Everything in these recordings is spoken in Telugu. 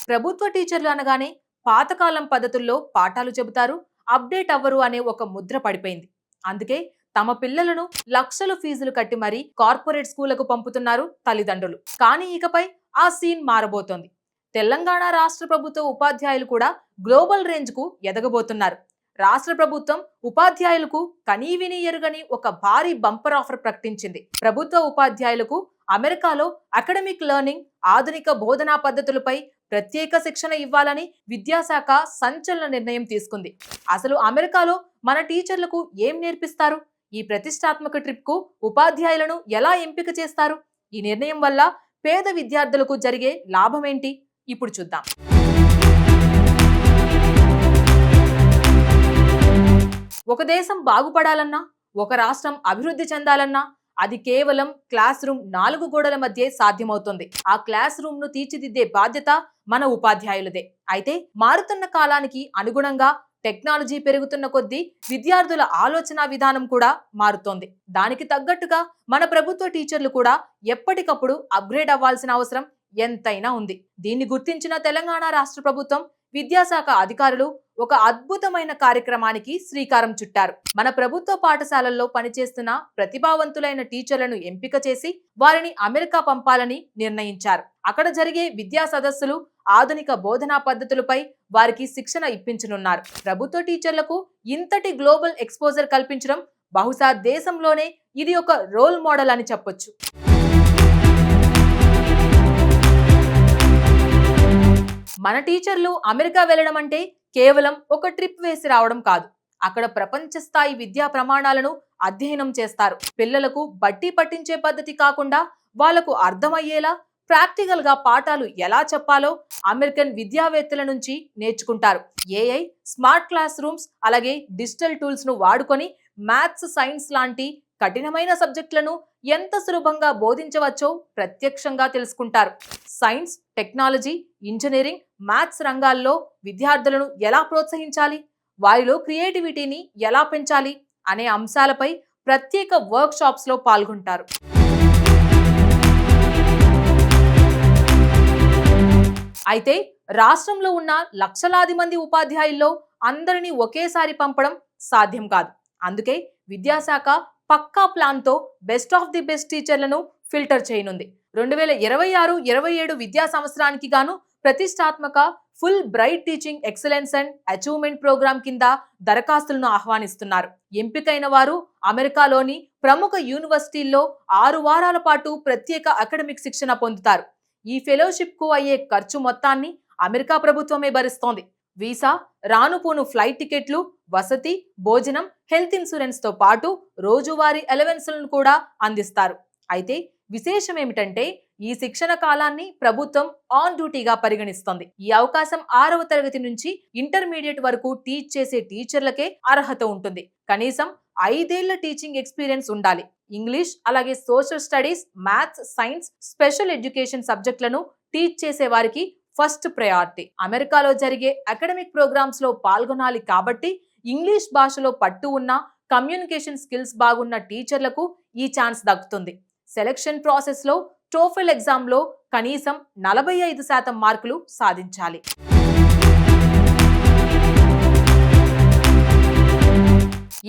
ప్రభుత్వ టీచర్లు అనగానే పాతకాలం పద్ధతుల్లో పాఠాలు చెబుతారు, అప్డేట్ అవ్వరు అనే ఒక ముద్ర పడిపోయింది. అందుకే తమ పిల్లలను లక్షలు ఫీజులు కట్టి మరీ కార్పొరేట్ స్కూళ్లకు పంపుతున్నారు తల్లిదండ్రులు. కానీ ఇకపై ఆ సీన్ మారబోతోంది. తెలంగాణ రాష్ట్ర ప్రభుత్వ ఉపాధ్యాయులు కూడా గ్లోబల్ రేంజ్ కు ఎదగబోతున్నారు. రాష్ట్ర ప్రభుత్వం ఉపాధ్యాయులకు కనీవిని ఎరుగని ఒక భారీ బంపర్ ఆఫర్ ప్రకటించింది. ప్రభుత్వ ఉపాధ్యాయులకు అమెరికాలో అకాడమిక్ లెర్నింగ్, ఆధునిక బోధనా పద్ధతులపై ప్రత్యేక శిక్షణ ఇవ్వాలని విద్యాశాఖ సంచలన నిర్ణయం తీసుకుంది. అసలు అమెరికాలో మన టీచర్లకు ఏం నేర్పిస్తారు? ఈ ప్రతిష్టాత్మక ట్రిప్ కు ఉపాధ్యాయులను ఎలా ఎంపిక చేస్తారు? ఈ నిర్ణయం వల్ల పేద విద్యార్థులకు జరిగే లాభం ఏంటి? ఇప్పుడు చూద్దాం. ఒక దేశం బాగుపడాలన్నా, ఒక రాష్ట్రం అభివృద్ధి చెందాలన్నా అది కేవలం క్లాస్ రూమ్ 4 గోడల మధ్య సాధ్యమవుతుంది. ఆ క్లాస్ రూమ్ ను తీర్చిదిద్దే బాధ్యత మన ఉపాధ్యాయులదే. అయితే మారుతున్న కాలానికి అనుగుణంగా టెక్నాలజీ పెరుగుతున్న కొద్దీ విద్యార్థుల ఆలోచన విధానం కూడా మారుతోంది. దానికి తగ్గట్టుగా మన ప్రభుత్వ టీచర్లు కూడా ఎప్పటికప్పుడు అప్గ్రేడ్ అవ్వాల్సిన అవసరం ఎంతైనా ఉంది. దీన్ని గుర్తించిన తెలంగాణ రాష్ట్ర ప్రభుత్వం, విద్యాశాఖ అధికారులు ఒక అద్భుతమైన కార్యక్రమానికి శ్రీకారం చుట్టారు. మన ప్రభుత్వ పాఠశాలల్లో పనిచేస్తున్న ప్రతిభావంతులైన టీచర్లను ఎంపిక చేసి వారిని అమెరికా పంపాలని నిర్ణయించారు. అక్కడ జరిగే విద్యా సదస్సులు, ఆధునిక బోధనా పద్ధతులపై వారికి శిక్షణ ఇప్పించనున్నారు. ప్రభుత్వ టీచర్లకు ఇంతటి గ్లోబల్ ఎక్స్పోజర్ కల్పించడం బహుశా దేశంలోనే ఇది ఒక రోల్ మోడల్ అని చెప్పొచ్చు. మన టీచర్లు అమెరికా వెళ్లడం అంటే కేవలం ఒక ట్రిప్ వేసి రావడం కాదు. అక్కడ ప్రపంచ స్థాయి విద్యా ప్రమాణాలను అధ్యయనం చేస్తారు. పిల్లలకు బట్టి పట్టించే పద్ధతి కాకుండా వాళ్లకు అర్థమయ్యేలా ప్రాక్టికల్ గా పాఠాలు ఎలా చెప్పాలో అమెరికన్ విద్యావేత్తల నుంచి నేర్చుకుంటారు. ఏఐ, స్మార్ట్ క్లాస్ రూమ్స్, అలాగే డిజిటల్ టూల్స్ ను వాడుకొని మ్యాథ్స్, సైన్స్ లాంటి కఠినమైన సబ్జెక్టులను ఎంత సులభంగా బోధించవచ్చో ప్రత్యక్షంగా తెలుసుకుంటారు. సైన్స్, టెక్నాలజీ, ఇంజనీరింగ్, మ్యాథ్స్ రంగాల్లో విద్యార్థులను ఎలా ప్రోత్సహించాలి, వారిలో క్రియేటివిటీని ఎలా పెంచాలి అనే అంశాలపై ప్రత్యేక వర్క్ షాప్స్ లో పాల్గొంటారు. అయితే రాష్ట్రంలో ఉన్న లక్షలాది మంది ఉపాధ్యాయుల్లో అందరినీ ఒకేసారి పంపడం సాధ్యం కాదు. అందుకే విద్యాశాఖ పక్కా ప్లాన్ తో బెస్ట్ ఆఫ్ ది బెస్ట్ టీచర్లను ఫిల్టర్ చేయనుంది. 2026-27 విద్యా సంవత్సరానికి గాను ప్రతిష్టాత్మక Fulbright teaching excellence and achievement programme కింద దరఖాస్తులను ఆహ్వానిస్తున్నారు. ఎంపికైన వారు అమెరికాలోని ప్రముఖ యూనివర్సిటీల్లో 6 వారాల పాటు ప్రత్యేక అకాడమిక్ శిక్షణ పొందుతారు. ఈ ఫెలోషిప్ కు అయ్యే ఖర్చు మొత్తాన్ని అమెరికా ప్రభుత్వమే భరిస్తోంది. వీసా, రానుపోను ఫ్లైట్ టికెట్లు, వసతి, భోజనం, హెల్త్ ఇన్సూరెన్స్ తో పాటు రోజువారీ అలవెన్సులను కూడా అందిస్తారు. అయితే విశేషం ఏమిటంటే ఈ శిక్షణ కాలాన్ని ప్రభుత్వం ఆన్ డ్యూటీగా పరిగణిస్తోంది. ఈ అవకాశం 6వ తరగతి నుంచి ఇంటర్మీడియట్ వరకు టీచ్ చేసే టీచర్లకే అర్హత ఉంటుంది. కనీసం 5 ఏళ్ల టీచింగ్ ఎక్స్పీరియన్స్ ఉండాలి. ఇంగ్లీష్, అలాగే social studies, maths, science, special education సబ్జెక్టులను టీచ్ చేసే వారికి ఫస్ట్ ప్రయారిటీ. అమెరికాలో జరిగే అకాడమిక్ ప్రోగ్రామ్స్ లో పాల్గొనాలి కాబట్టి ఇంగ్లీష్ భాషలో పట్టు ఉన్న, కమ్యూనికేషన్ స్కిల్స్ బాగున్న టీచర్లకు ఈ ఛాన్స్ దక్కుతుంది. సెలక్షన్ ప్రాసెస్ లో టోఫెల్ ఎగ్జామ్ లో కనీసం 45% మార్కులు సాధించాలి.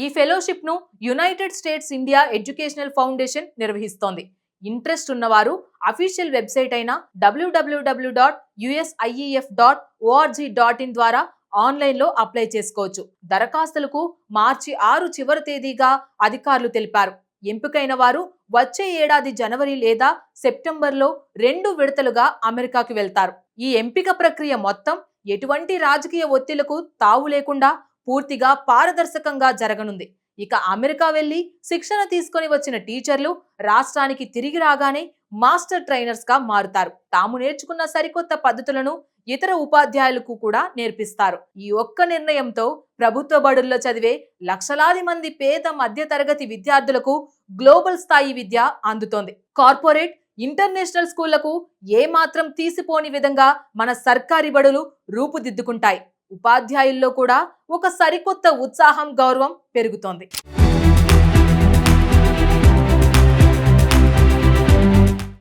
ఈ ఫెలోషిప్ ను United states India educational foundation నిర్వహిస్తోంది. ఇంట్రెస్ట్ ఉన్నవారు అఫీషియల్ వెబ్సైట్ అయిన www.usief.org.in ద్వారా ఆన్లైన్ లో అప్లై చేసుకోవచ్చు. దరఖాస్తులకు మార్చి 6 చివరి తేదీగా అధికారులు తెలిపారు. ఎంపికైన వారు వచ్చే ఏడాది జనవరి లేదా సెప్టెంబర్లో 2 విడతలుగా అమెరికాకు వెళ్తారు. ఈ ఎంపిక ప్రక్రియ మొత్తం ఎటువంటి రాజకీయ ఒత్తిళ్లకు తావు లేకుండా పూర్తిగా పారదర్శకంగా జరగనుంది. ఇక అమెరికా వెళ్లి శిక్షణ తీసుకొని వచ్చిన టీచర్లు రాష్ట్రానికి తిరిగి రాగానే మాస్టర్ ట్రైనర్స్ గా మారుతారు. తాము నేర్చుకున్న సరికొత్త పద్ధతులను ఇతర ఉపాధ్యాయులకు కూడా నేర్పిస్తారు. ఈ ఒక్క నిర్ణయంతో ప్రభుత్వ బడుల్లో చదివే లక్షలాది మంది పేద మధ్య తరగతి విద్యార్థులకు గ్లోబల్ స్థాయి విద్య అందుతోంది. కార్పొరేట్, ఇంటర్నేషనల్ స్కూళ్లకు ఏమాత్రం తీసిపోని విధంగా మన సర్కారీ బడులు రూపుదిద్దుకుంటాయి. ఉపాధ్యాయుల్లో కూడా ఒక సరికొత్త ఉత్సాహం, గౌరవం పెరుగుతోంది.